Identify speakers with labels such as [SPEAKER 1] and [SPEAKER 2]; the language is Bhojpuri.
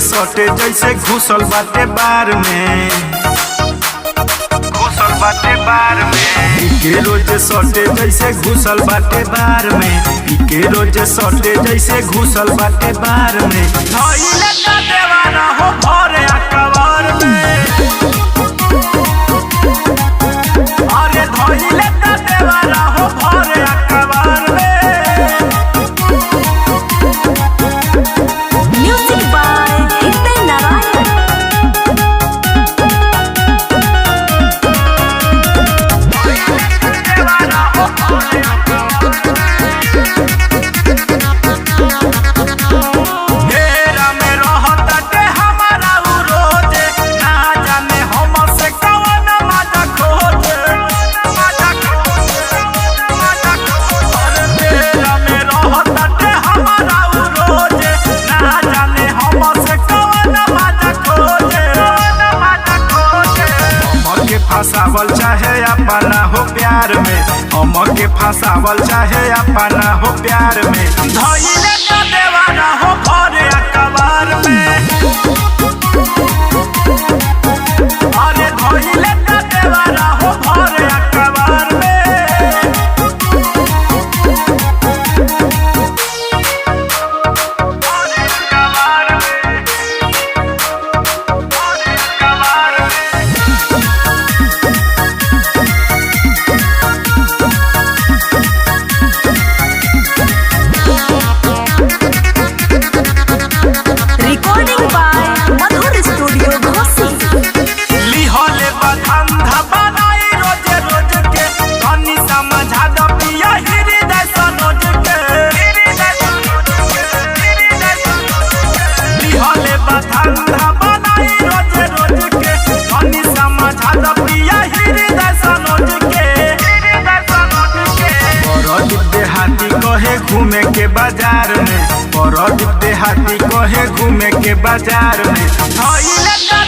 [SPEAKER 1] सटे जैसे घुसल बाटे बार में, घुसल बाटे बार में। के रोज सटे जैसे घुसल बाटे बार में, के रोज सटे जैसे घुसल बाटे बार में। धइले का देवाना हो भरे अकबर में, अरे धइले का देवाना हो भरे अकबर में।
[SPEAKER 2] Music by Hiten Narayan.
[SPEAKER 1] फसावल चाहे अपना हो प्यार में, हम के फसावल चाहे अपना हो प्यार में। धइले का देवाना हो भरे अकबर में, अरे धइले का देवाना हो भरे अकबर में। भरे अकबर में, भरे अकबर में।
[SPEAKER 2] Recording by Madhur Studio Ghosi.
[SPEAKER 1] लिहले बधंधा बनाई रोज रोज के, तनी समझा द पिया हृदय सनोज के। लिहले बधंधा बनाई रोज रोज के, तनी समझा द पिया हृदय सनोज के। परदीप देहाती कहे घूमे के बाजार में, परदीप देहाती कहे घूमे के बाजार में। धइले का